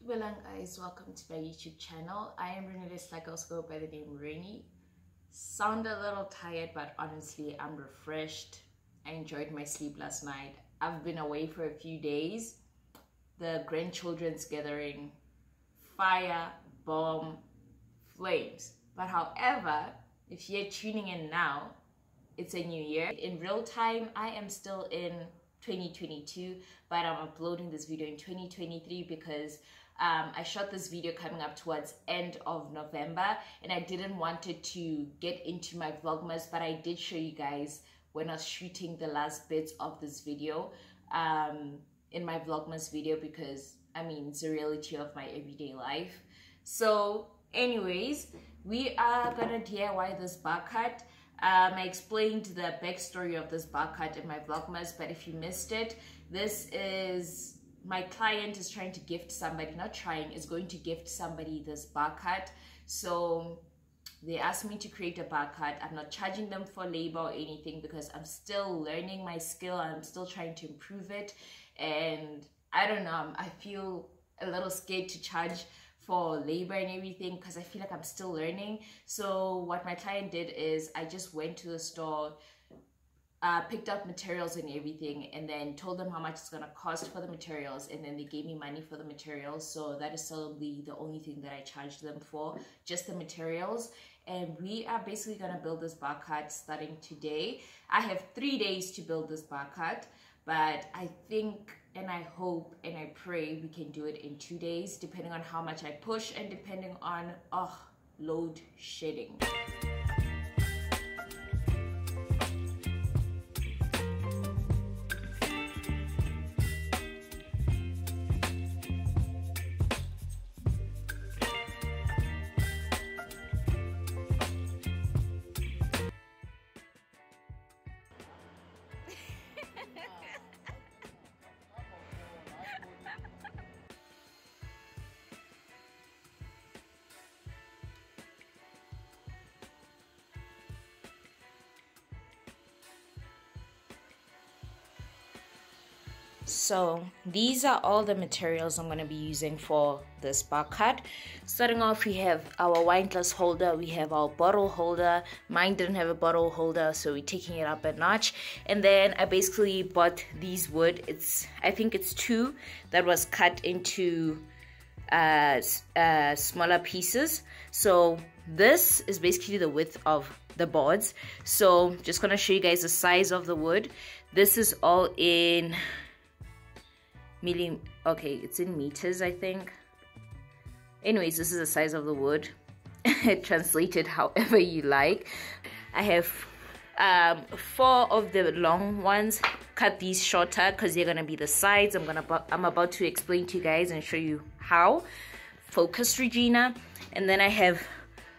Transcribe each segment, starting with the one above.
Dumelang guys, welcome to my YouTube channel. I am Reneilwe, Sehlake, also go by the name Reneilwe. Sound a little tired, but honestly I'm refreshed. I enjoyed my sleep last night. I've been away for a few days. The grandchildren's gathering, fire, bomb, flames. But however, if you're tuning in now, it's a new year. In real time, I am still in 2022, but I'm uploading this video in 2023 because I shot this video coming up towards end of November, and I didn't want it to get into my vlogmas, but I did show you guys when I was shooting the last bits of this video in my vlogmas video, because I mean it's a reality of my everyday life. So anyways, we are gonna DIY this Barcart. I explained the backstory of this Barcart in my vlogmas, but if you missed it, this is my client is trying to gift somebody, is going to gift somebody this Barcart. So they asked me to create a Barcart. I'm not charging them for labor or anything because I'm still learning my skill. I'm still trying to improve it, and I don't know, I feel a little scared to charge for labor and everything because I feel like I'm still learning. So what my client did is I just went to the store, picked up materials and everything, and then told them how much it's gonna cost for the materials, and then they gave me money for the materials. So that is solely the only thing that I charged them for, just the materials. And we are basically gonna build this Barcart starting today. I have 3 days to build this Barcart, but I think and I hope and I pray we can do it in 2 days, depending on how much I push and depending on load shedding. So these are all the materials I'm going to be using for this Barcart. Starting off, we have our wine glass holder, we have our bottle holder. Mine didn't have a bottle holder, so we're taking it up a notch. And then I basically bought these wood. I think it's 2 that was cut into smaller pieces. So this is basically the width of the boards. So just gonna show you guys the size of the wood. This is all in okay, it's in meters, I think. Anyways, this is the size of the wood. Translated however you like. I have 4 of the long ones. Cut these shorter because they're gonna be the sides. I'm about to explain to you guys and show you how. Focus, Regina. And then I have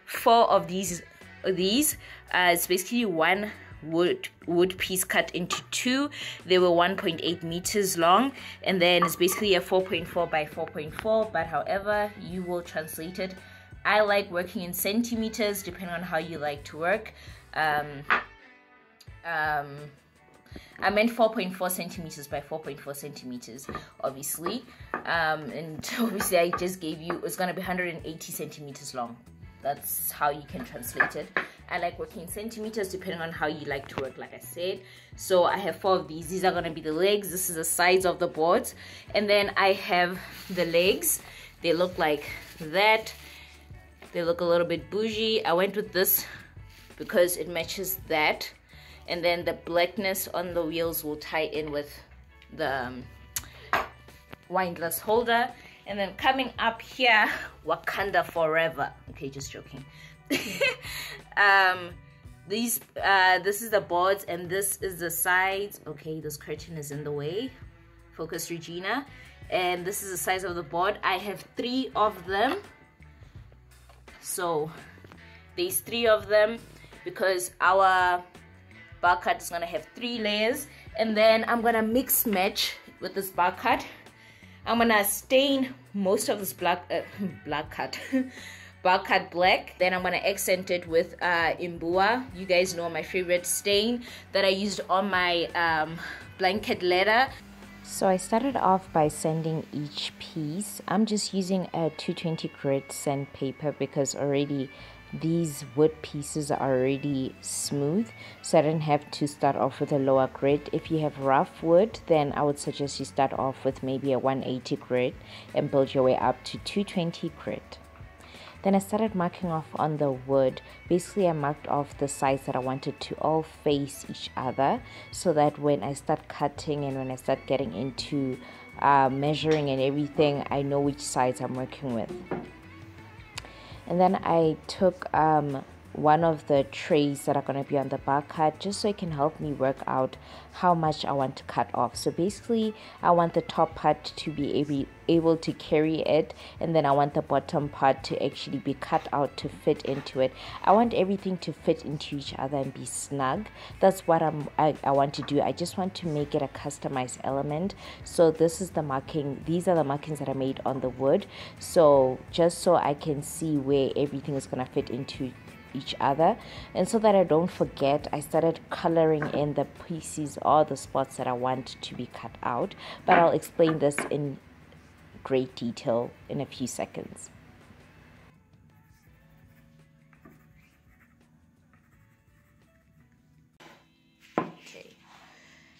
4 of these. It's basically one wood piece cut into 2. They were 1.8 meters long, and then it's basically a 4.4 by 4.4, but however you will translate it. I like working in centimeters depending on how you like to work. I meant 4.4 centimeters by 4.4 centimeters, obviously, and obviously I just gave you, it's gonna be 180 centimeters long. That's how you can translate it. I like working in centimeters depending on how you like to work, like I said. So I have 4 of these. These are going to be the legs. This is the sides of the boards. And then I have the legs. They look like that. They look a little bit bougie. I went with this because it matches that. And then the blackness on the wheels will tie in with the wine glass holder. And then coming up here, Wakanda forever. Okay, just joking. This is the boards and this is the sides. Okay, this curtain is in the way. Focus, Regina. And this is the size of the board. I have 3 of them. So there's 3 of them because our Barcart is gonna have 3 layers. And then I'm gonna mix match with this Barcart. I'm gonna stain most of this Barcart black. Then I'm gonna accent it with Imbua. You guys know my favorite stain that I used on my blanket leather. So I started off by sanding each piece. I'm just using a 220 grit sandpaper because already these wood pieces are already smooth, so I didn't have to start off with a lower grit. If you have rough wood, then I would suggest you start off with maybe a 180 grit and build your way up to 220 grit. Then I started marking off on the wood. Basically, I marked off the sides that I wanted to all face each other, so that when I start cutting and when I start getting into measuring and everything, I know which sides I'm working with. And then I took one of the trays that are going to be on the Barcart, just so it can help me work out how much I want to cut off. So basically, I want the top part to be able to carry it, and then I want the bottom part to actually be cut out to fit into it. I want everything to fit into each other and be snug. That's what I want to do. I just want to make it a customized element. So this is the marking. These are the markings that I made on the wood. So just so I can see where everything is going to fit into each other, and so that I don't forget, I started coloring in the pieces or the spots that I want to be cut out, but I'll explain this in great detail in a few seconds. Okay,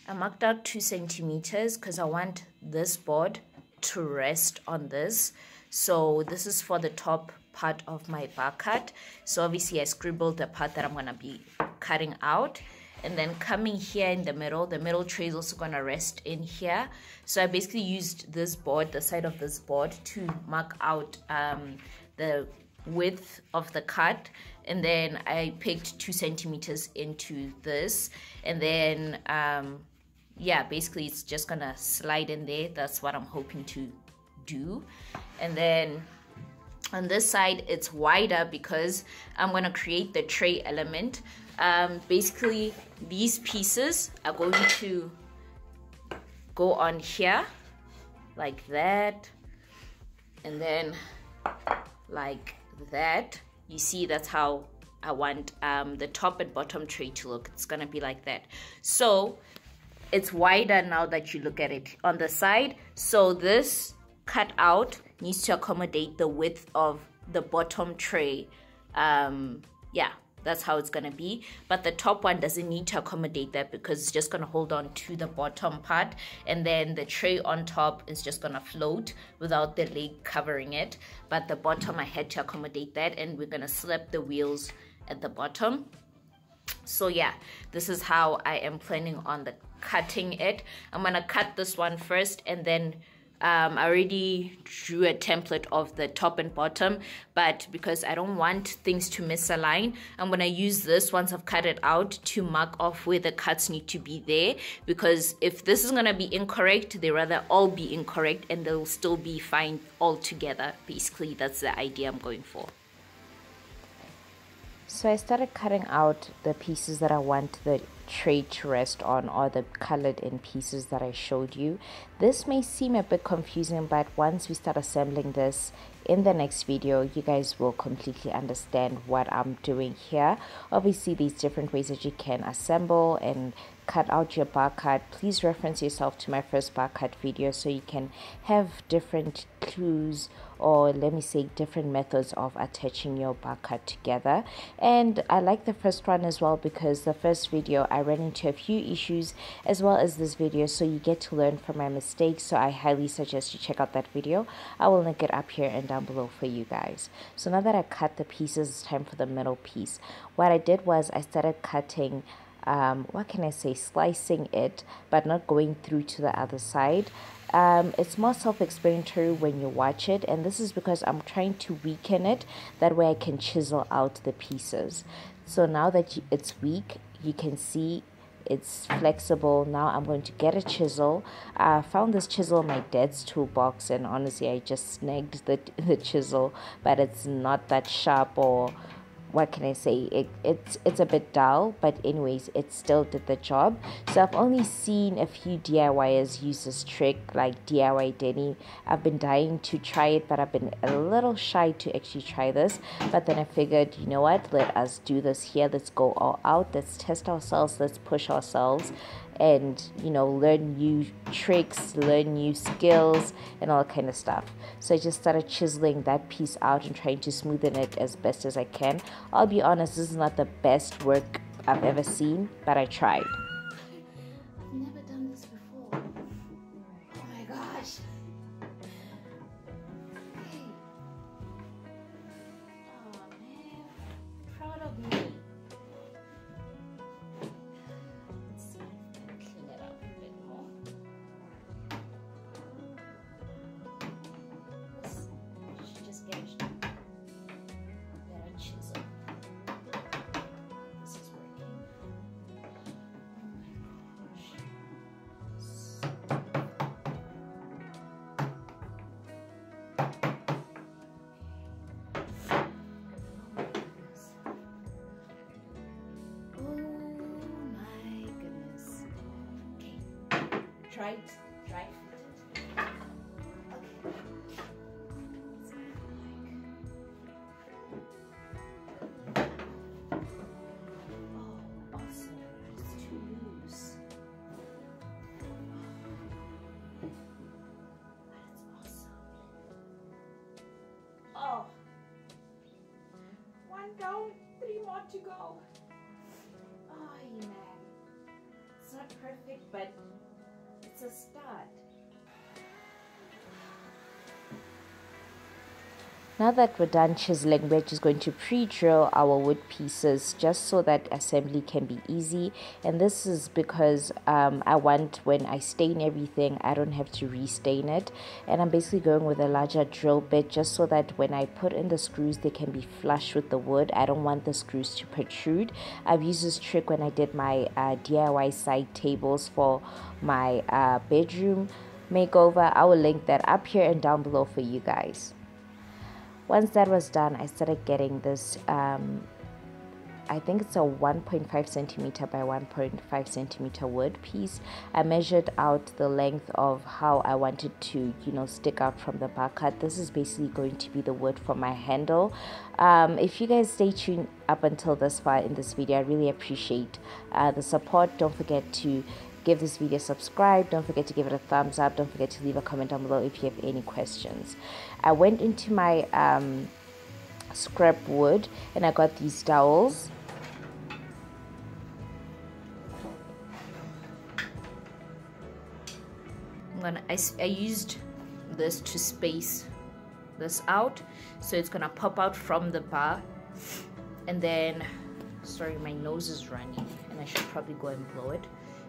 I marked out 2 centimeters because I want this board to rest on this. So this is for the top part of my Barcart. So obviously I scribbled the part that I'm going to be cutting out, and then coming here in the middle tray is also going to rest in here. So I basically used this board, the side of this board, to mark out the width of the cut, and then I picked 2 centimeters into this, and then yeah, basically it's just gonna slide in there. That's what I'm hoping to do. And then on this side it's wider because I'm going to create the tray element. Basically these pieces are going to go on here like that, and then like that. You see, that's how I want the top and bottom tray to look. It's going to be like that. So it's wider now that you look at it on the side. So this cut out needs to accommodate the width of the bottom tray. Yeah, that's how it's gonna be. But the top one doesn't need to accommodate that because it's just gonna hold on to the bottom part, and then the tray on top is just gonna float without the leg covering it. But the bottom, I had to accommodate that, and we're gonna slap the wheels at the bottom. So yeah, this is how I am planning on the cutting it. I'm gonna cut this one first, and then I already drew a template of the top and bottom, but because I don't want things to misalign, I'm going to use this once I've cut it out to mark off where the cuts need to be there, because if this is going to be incorrect, they rather all be incorrect and they'll still be fine all together. Basically, that's the idea I'm going for. So I started cutting out the pieces that I want the tray to rest on, or the colored in pieces that I showed you. This may seem a bit confusing, but once we start assembling this in the next video, you guys will completely understand what I'm doing here. Obviously, there's different ways that you can assemble and cut out your Barcart. Please reference yourself to my first Barcart video so you can have different clues, or let me say different methods of attaching your Barcart together. And I like the first one as well because the first video I ran into a few issues as well as this video, so you get to learn from my mistakes. So I highly suggest you check out that video. I will link it up here and down below for you guys. So now that I cut the pieces, it's time for the middle piece. What I did was I started cutting what can I say, slicing it, but not going through to the other side. It's more self-explanatory when you watch it, and this is because I'm trying to weaken it, that way I can chisel out the pieces. So now that it's weak, you can see it's flexible. Now I'm going to get a chisel. I found this chisel in my dad's toolbox, and honestly I just snagged the chisel, but it's not that sharp, or what can I say, it's a bit dull, but anyways, it still did the job. So I've only seen a few DIYers use this trick, like DIY Denny. I've been dying to try it, but I've been a little shy to actually try this. But then I figured, you know what, let us do this here. Let's go all out, let's test ourselves, let's push ourselves. and, you know, learn new tricks, learn new skills and all kind of stuff. So I just started chiseling that piece out and trying to smoothen it as best as I can. I'll be honest, this is not the best work I've ever seen, but I tried. I've never done this before. Oh my gosh. Hey. Oh man. Proud of me. Let's see. Clean it up a bit more. This should just get a better chisel. This is working. Try it. Okay. Oh, awesome. It's too loose. But it's awesome. Oh. One down, 3 more to go. Oh, man. It's not perfect, but it's a start. Now that we're done chiseling, we're just going to pre-drill our wood pieces just so that assembly can be easy. And this is because I want, when I stain everything, I don't have to restain it. And I'm basically going with a larger drill bit just so that when I put in the screws, they can be flush with the wood. I don't want the screws to protrude. I've used this trick when I did my DIY side tables for my bedroom makeover. I will link that up here and down below for you guys. Once that was done, I started getting this, I think it's a 1.5 centimeter by 1.5 centimeter wood piece. I measured out the length of how I wanted to, you know, stick out from the Barcart. This is basically going to be the wood for my handle. If you guys stay tuned up until this far in this video, I really appreciate the support. Don't forget to give this video a subscribe. Don't forget to give it a thumbs up. Don't forget to leave a comment down below if you have any questions. I went into my scrap wood and I got these dowels. I used this to space this out, so it's gonna pop out from the bar. And then, sorry, my nose is running and I should probably go and blow it.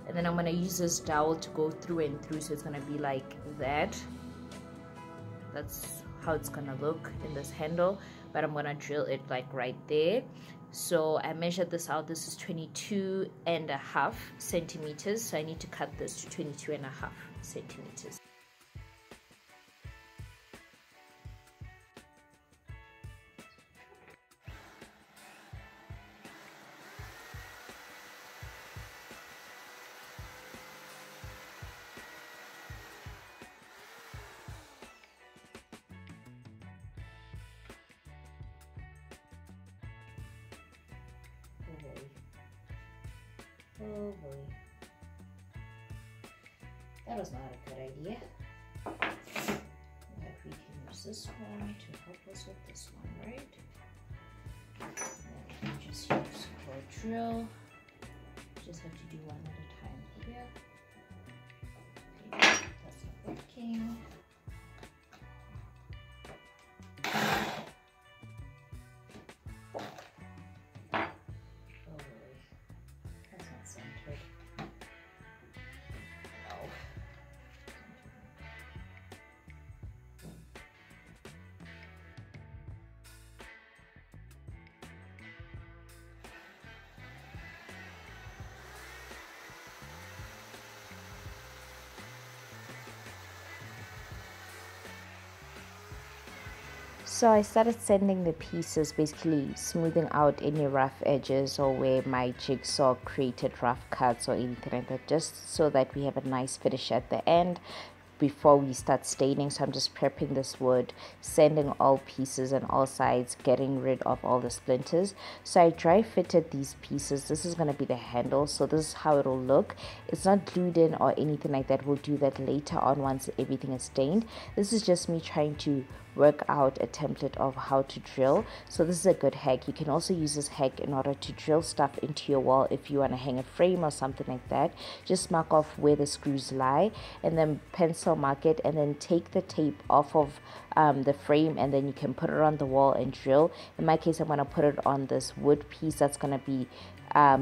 And then I'm gonna use this dowel to go through and through, so it's gonna be like that. That's how it's gonna look in this handle, but I'm gonna drill it like right there. So I measured this out. This is 22.5 centimeters, so I need to cut this to 22.5 centimeters. Oh boy, that was not a good idea. But we can use this one to help us with this one, right? And just use a drill. Just have to do one at a time here. Okay, that's not working. So I started sanding the pieces, basically smoothing out any rough edges or where my jigsaw created rough cuts or anything like that, just so that we have a nice finish at the end before we start staining. So I'm just prepping this wood, sanding all pieces and all sides, getting rid of all the splinters. So I dry fitted these pieces. This is going to be the handle, so this is how it will look. It's not glued in or anything like that. We'll do that later on once everything is stained. This is just me trying to work out a template of how to drill. So this is a good hack. You can also use this hack in order to drill stuff into your wall if you want to hang a frame or something like that. Just mark off where the screws lie and then pencil mark it, and then take the tape off of the frame, and then you can put it on the wall and drill. In my case, I'm going to put it on this wood piece that's going to be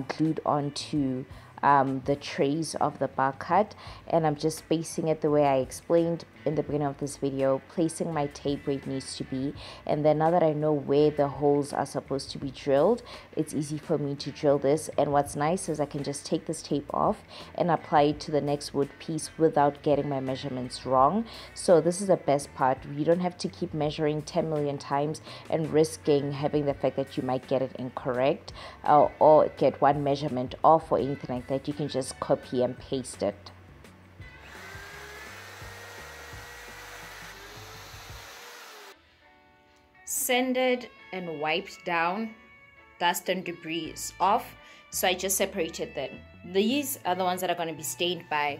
glued onto the trays of the Barcart, and I'm just spacing it the way I explained in the beginning of this video, placing my tape where it needs to be. And then now that I know where the holes are supposed to be drilled, it's easy for me to drill this. And what's nice is I can just take this tape off and apply it to the next wood piece without getting my measurements wrong. So this is the best part. You don't have to keep measuring 10 million times and risking having the fact that you might get it incorrect or get one measurement off or anything like that. You can just copy and paste it. Sanded and wiped down, dust and debris is off, so I just separated them. These are the ones that are going to be stained by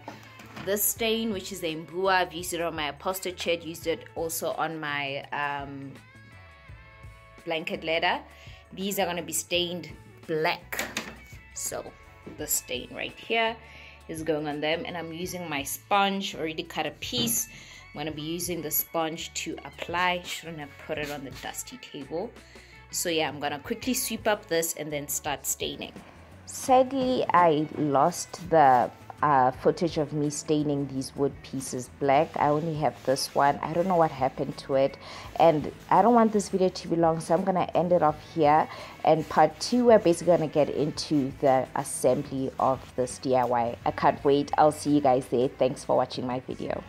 this stain, which is the Mbua. I've used it on my upholstered shed, used it also on my blanket leather. These are going to be stained black, so the stain right here is going on them, and I'm using my sponge. Already cut a piece. I'm going to be using the sponge to apply. Shouldn't have put it on the dusty table. So yeah, I'm going to quickly sweep up this and then start staining. Sadly, I lost the footage of me staining these wood pieces black. I only have this one. I don't know what happened to it, and I don't want this video to be long, so I'm gonna end it off here. And part 2, we're basically gonna get into the assembly of this DIY. I can't wait. I'll see you guys there. Thanks for watching my video.